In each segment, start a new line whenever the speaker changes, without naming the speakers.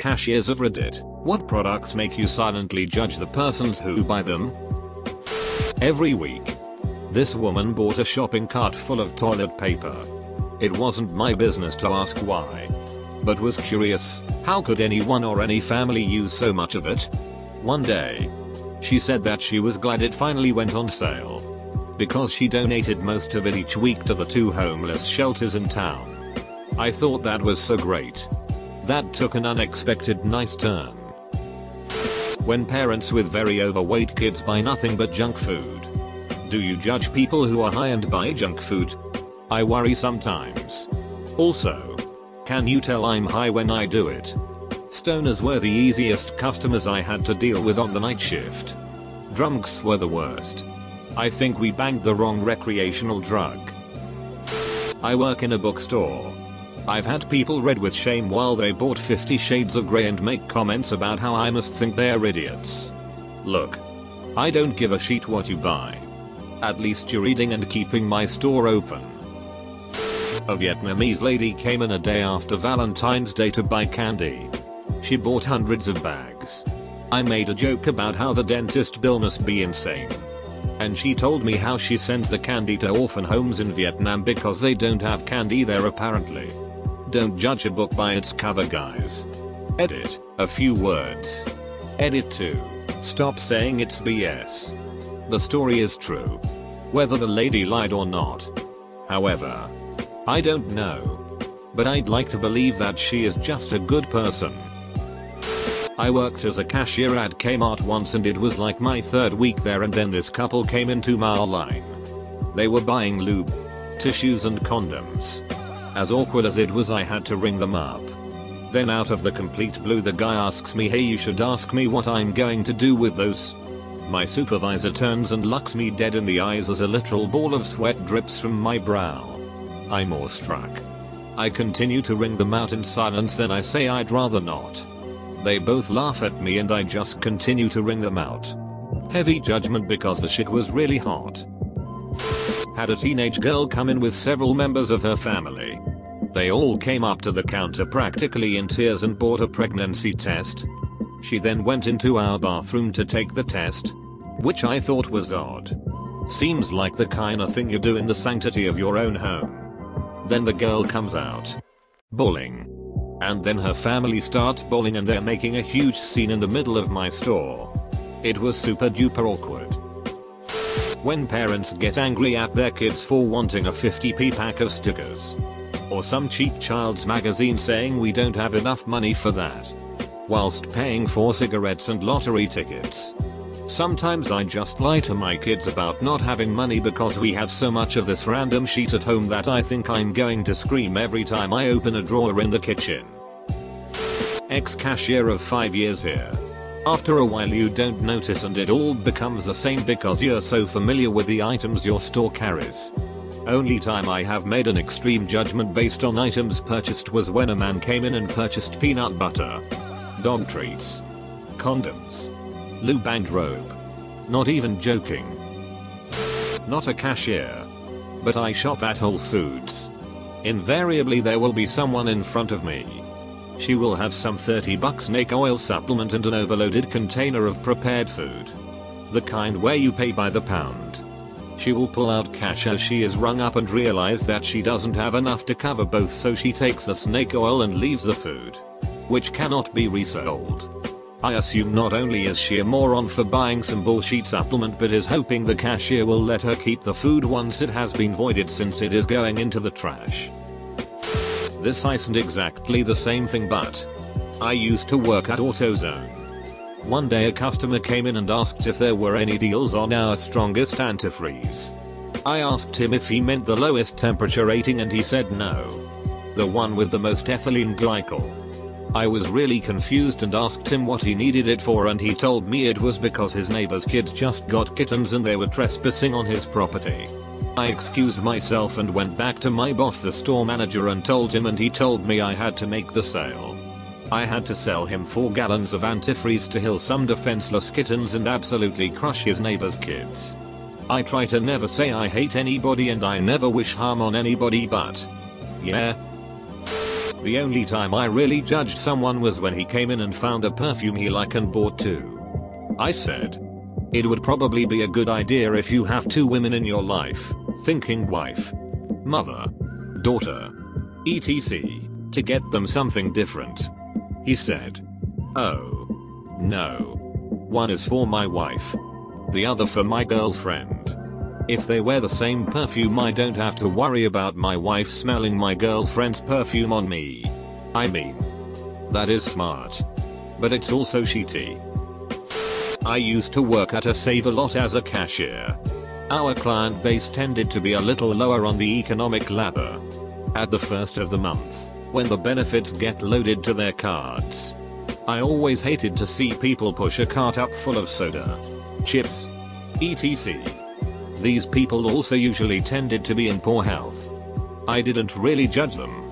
Cashiers of Reddit. What products make you silently judge the persons who buy them? Every week. This woman bought a shopping cart full of toilet paper. It wasn't my business to ask why, but was curious, how could anyone or any family use so much of it? One day, she said that she was glad it finally went on sale, because she donated most of it each week to the 2 homeless shelters in town. I thought that was so great. That took an unexpected nice turn. When parents with very overweight kids buy nothing but junk food, do you judge people who are high and buy junk food? I worry sometimes. Also, can you tell I'm high when I do it? Stoners were the easiest customers I had to deal with on the night shift. Drunks were the worst. I think we banged the wrong recreational drug. I work in a bookstore. I've had people read with shame while they bought 50 Shades of Grey and make comments about how I must think they're idiots. Look, I don't give a shit what you buy. At least you're reading and keeping my store open. A Vietnamese lady came in a day after Valentine's Day to buy candy. She bought hundreds of bags. I made a joke about how the dentist bill must be insane, and she told me how she sends the candy to orphan homes in Vietnam because they don't have candy there apparently. Don't judge a book by its cover, guys. Edit a few words. Edit 2. Stop saying it's BS. The story is true, whether the lady lied or not. However, I don't know, but I'd like to believe that she is just a good person. I worked as a cashier at Kmart once and it was like my 3rd week there, and then this couple came into my line. They were buying lube, tissues and condoms. As awkward as it was, I had to ring them up. Then out of the complete blue the guy asks me, hey, you should ask me what I'm going to do with those. My supervisor turns and looks me dead in the eyes as a literal ball of sweat drips from my brow. I'm awestruck. I continue to ring them out in silence, then I say I'd rather not. They both laugh at me and I just continue to ring them out. Heavy judgment because the chick was really hot. Had a teenage girl come in with several members of her family. They all came up to the counter practically in tears and bought a pregnancy test. She then went into our bathroom to take the test, which I thought was odd. Seems like the kind of thing you do in the sanctity of your own home. Then the girl comes out, bawling. And then her family starts bawling and they're making a huge scene in the middle of my store. It was super duper awkward. When parents get angry at their kids for wanting a 50p pack of stickers, or some cheap child's magazine saying we don't have enough money for that, whilst paying for cigarettes and lottery tickets. Sometimes I just lie to my kids about not having money because we have so much of this random shit at home that I think I'm going to scream every time I open a drawer in the kitchen. Ex-cashier of 5 years here. After a while you don't notice and it all becomes the same because you're so familiar with the items your store carries. Only time I have made an extreme judgment based on items purchased was when a man came in and purchased peanut butter, dog treats, condoms, lube and robe. Not even joking. Not a cashier, but I shop at Whole Foods. Invariably there will be someone in front of me. She will have some $30 snake oil supplement and an overloaded container of prepared food. The kind where you pay by the pound. She will pull out cash as she is rung up and realize that she doesn't have enough to cover both, so she takes the snake oil and leaves the food, which cannot be resold. I assume not only is she a moron for buying some bullshit supplement but is hoping the cashier will let her keep the food once it has been voided since it is going into the trash. This isn't exactly the same thing, but I used to work at AutoZone. One day a customer came in and asked if there were any deals on our strongest antifreeze. I asked him if he meant the lowest temperature rating and he said no. The one with the most ethylene glycol. I was really confused and asked him what he needed it for, and he told me it was because his neighbor's kids just got kittens and they were trespassing on his property. I excused myself and went back to my boss, the store manager, and told him, and he told me I had to make the sale. I had to sell him 4 gallons of antifreeze to heal some defenseless kittens and absolutely crush his neighbor's kids. I try to never say I hate anybody and I never wish harm on anybody, but yeah. The only time I really judged someone was when he came in and found a perfume he liked and bought 2. I said, it would probably be a good idea if you have 2 women in your life, thinking wife, mother, daughter, etc., to get them something different. He said, oh, no. One is for my wife. The other for my girlfriend. If they wear the same perfume, I don't have to worry about my wife smelling my girlfriend's perfume on me. I mean, that is smart. But it's also shitty. I used to work at a Save-A-Lot as a cashier. Our client base tended to be a little lower on the economic ladder. At the first of the month, when the benefits get loaded to their cards, I always hated to see people push a cart up full of soda, chips, etc. These people also usually tended to be in poor health. I didn't really judge them.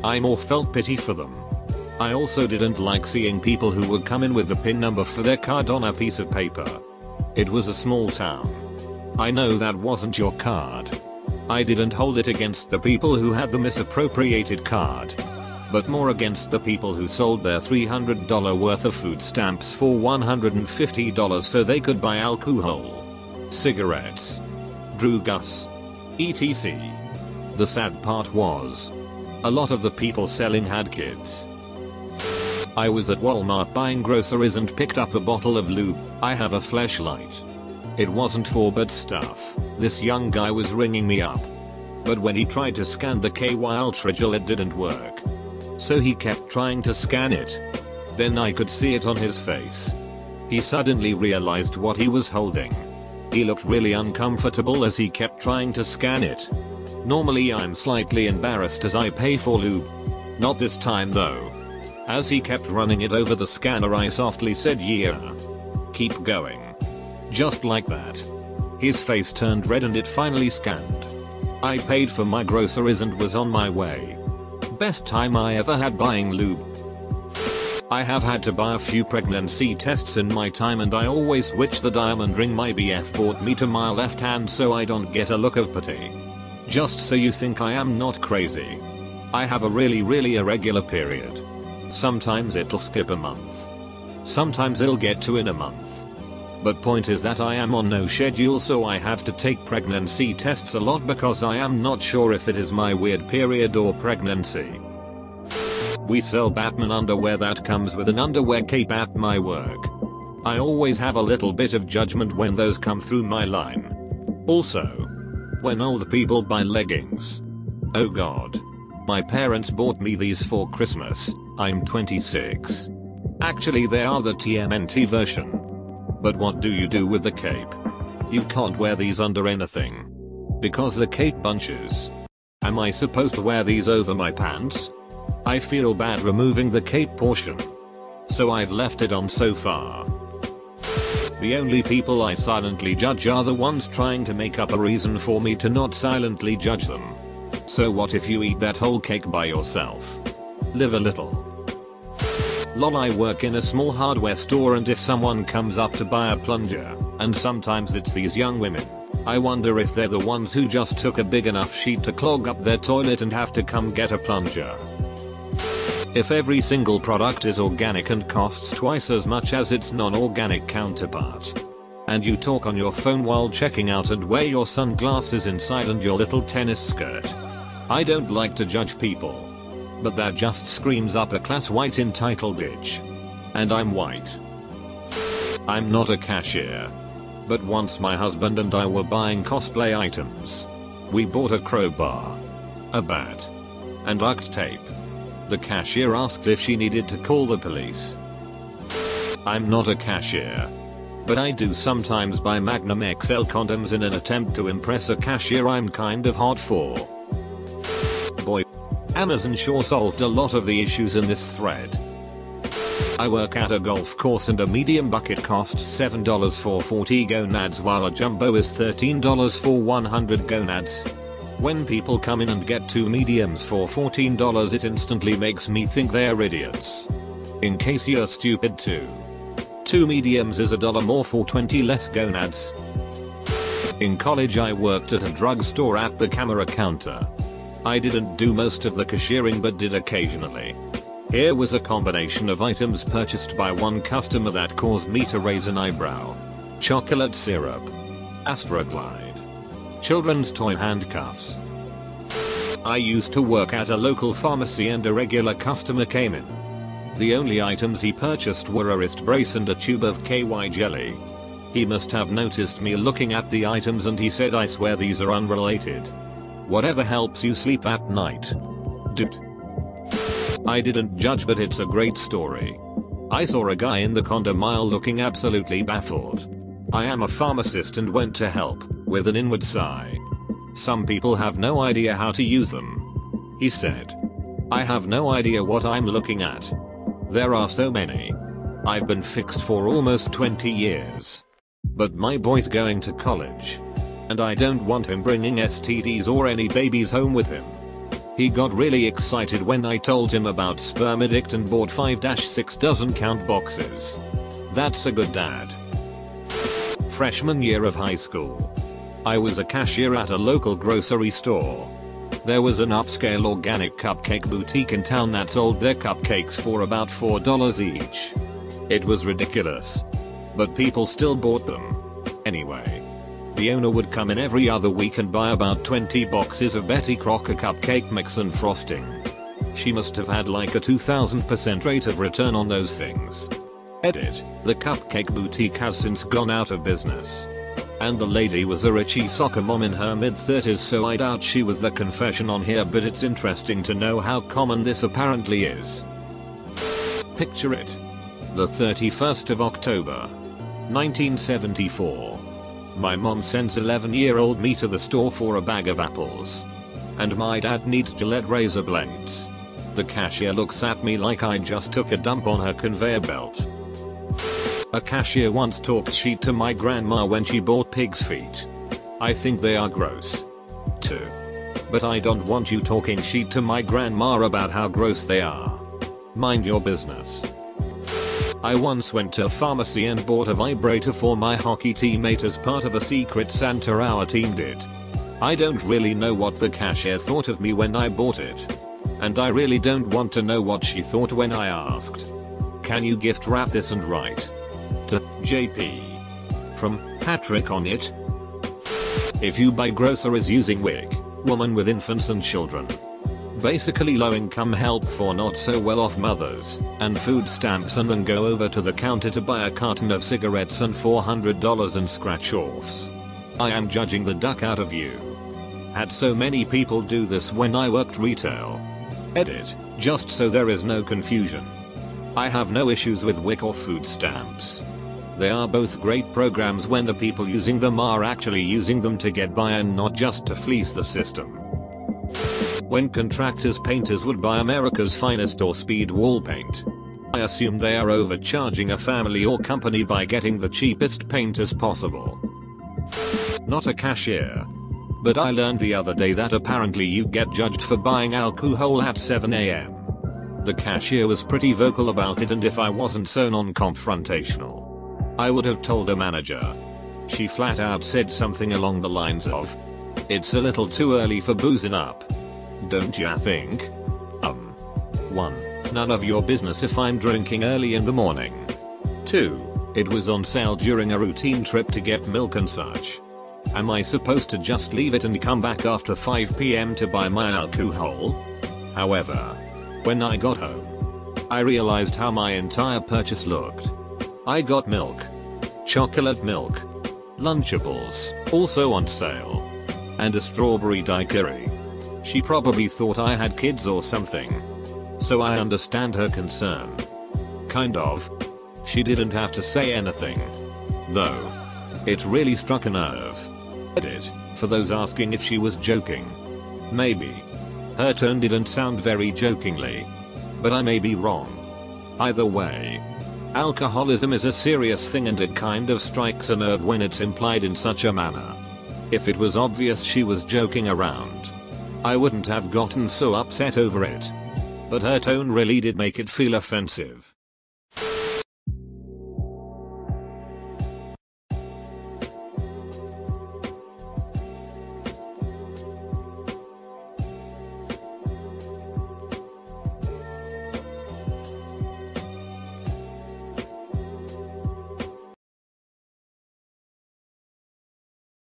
I more felt pity for them. I also didn't like seeing people who would come in with the PIN number for their card on a piece of paper. It was a small town. I know that wasn't your card. I didn't hold it against the people who had the misappropriated card, but more against the people who sold their $300 worth of food stamps for $150 so they could buy alcohol, cigarettes, drugs, etc. The sad part was, a lot of the people selling had kids. I was at Walmart buying groceries and picked up a bottle of lube. I have a flashlight. It wasn't for bad stuff. This young guy was ringing me up. But when he tried to scan the KY Ultragel, it didn't work. So he kept trying to scan it. Then I could see it on his face. He suddenly realized what he was holding. He looked really uncomfortable as he kept trying to scan it. Normally I'm slightly embarrassed as I pay for lube. Not this time though. As he kept running it over the scanner, I softly said, yeah. Keep going. Just like that. His face turned red and it finally scanned. I paid for my groceries and was on my way. Best time I ever had buying lube. I have had to buy a few pregnancy tests in my time, and I always switch the diamond ring my BF bought me to my left hand so I don't get a look of pity. Just so you think I am not crazy. I have a really irregular period. Sometimes it'll skip a month. Sometimes it'll get to in a month. But point is that I am on no schedule, so I have to take pregnancy tests a lot because I am not sure if it is my weird period or pregnancy. We sell Batman underwear that comes with an underwear cape at my work. I always have a little bit of judgment when those come through my line. Also, when old people buy leggings. Oh god. My parents bought me these for Christmas. I'm 26. Actually they are the TMNT version. But what do you do with the cape? You can't wear these under anything. Because the cape bunches. Am I supposed to wear these over my pants? I feel bad removing the cape portion. So I've left it on so far. The only people I silently judge are the ones trying to make up a reason for me to not silently judge them. So what if you eat that whole cake by yourself? Live a little. Lol, I work in a small hardware store, and if someone comes up to buy a plunger, and sometimes it's these young women, I wonder if they're the ones who just took a big enough sheet to clog up their toilet and have to come get a plunger. If every single product is organic and costs twice as much as its non-organic counterpart, and you talk on your phone while checking out and wear your sunglasses inside and your little tennis skirt, I don't like to judge people. But that just screams upper class white entitled bitch. And I'm white. I'm not a cashier. But once my husband and I were buying cosplay items. We bought a crowbar, a bat, and duct tape. The cashier asked if she needed to call the police. I'm not a cashier. But I do sometimes buy Magnum XL condoms in an attempt to impress a cashier I'm kind of hot for. Boy. Amazon sure solved a lot of the issues in this thread. I work at a golf course and a medium bucket costs $7 for 40 gonads while a jumbo is $13 for 100 gonads. When people come in and get 2 mediums for $14, it instantly makes me think they're idiots. In case you're stupid too. 2 mediums is $1 more for 20 less gonads. In college I worked at a drugstore at the camera counter. I didn't do most of the cashiering but did occasionally. Here was a combination of items purchased by one customer that caused me to raise an eyebrow. Chocolate syrup. Astroglide. Children's toy handcuffs. I used to work at a local pharmacy and a regular customer came in. The only items he purchased were a wrist brace and a tube of KY jelly. He must have noticed me looking at the items and he said, "I swear these are unrelated. Whatever helps you sleep at night." Dude. I didn't judge but it's a great story. I saw a guy in the condom aisle looking absolutely baffled. I am a pharmacist and went to help, with an inward sigh. Some people have no idea how to use them. He said. I have no idea what I'm looking at. There are so many. I've been fixed for almost 20 years. But my boy's going to college. And I don't want him bringing STDs or any babies home with him. He got really excited when I told him about Sperm Addict and bought 5-6 dozen count boxes. That's a good dad. Freshman year of high school. I was a cashier at a local grocery store. There was an upscale organic cupcake boutique in town that sold their cupcakes for about $4 each. It was ridiculous. But people still bought them. Anyway. The owner would come in every other week and buy about 20 boxes of Betty Crocker cupcake mix and frosting. She must have had like a 2000% rate of return on those things. Edit. The cupcake boutique has since gone out of business. And the lady was a richie soccer mom in her mid-30s, so I doubt she was the confession on here, but it's interesting to know how common this apparently is. Picture it. The 31st of October, 1974. My mom sends 11-year-old me to the store for a bag of apples. And my dad needs Gillette razor blades. The cashier looks at me like I just took a dump on her conveyor belt. A cashier once talked shit to my grandma when she bought pig's feet. I think they are gross. Too. But I don't want you talking shit to my grandma about how gross they are. Mind your business. I once went to a pharmacy and bought a vibrator for my hockey teammate as part of a secret Santa our team did. I don't really know what the cashier thought of me when I bought it. And I really don't want to know what she thought when I asked. Can you gift wrap this and write? To JP. From Patrick on it. If you buy groceries using WIC, Woman with Infants and Children. Basically low income help for not so well off mothers, and food stamps, and then go over to the counter to buy a carton of cigarettes and $400 in scratch offs. I am judging the duck out of you. Had so many people do this when I worked retail. Edit, just so there is no confusion. I have no issues with WIC or food stamps. They are both great programs when the people using them are actually using them to get by and not just to fleece the system. When contractors painters would buy America's Finest or Speed wall paint, I assume they are overcharging a family or company by getting the cheapest paint as possible. Not a cashier. But I learned the other day that apparently you get judged for buying alcohol at 7 AM. The cashier was pretty vocal about it, and if I wasn't so non-confrontational, I would have told a manager. She flat out said something along the lines of, "It's a little too early for boozing up. Don't ya think?" 1. None of your business if I'm drinking early in the morning. 2. It was on sale during a routine trip to get milk and such. Am I supposed to just leave it and come back after 5 PM to buy my alcohol? However, when I got home, I realized how my entire purchase looked. I got milk. Chocolate milk. Lunchables, also on sale. And a strawberry daiquiri. She probably thought I had kids or something. So I understand her concern. Kind of. She didn't have to say anything. Though. It really struck a nerve. Edit, for those asking if she was joking. Maybe. Her tone didn't sound very jokingly. But I may be wrong. Either way, alcoholism is a serious thing, and it kind of strikes a nerve when it's implied in such a manner. If it was obvious she was joking around, I wouldn't have gotten so upset over it. But her tone really did make it feel offensive.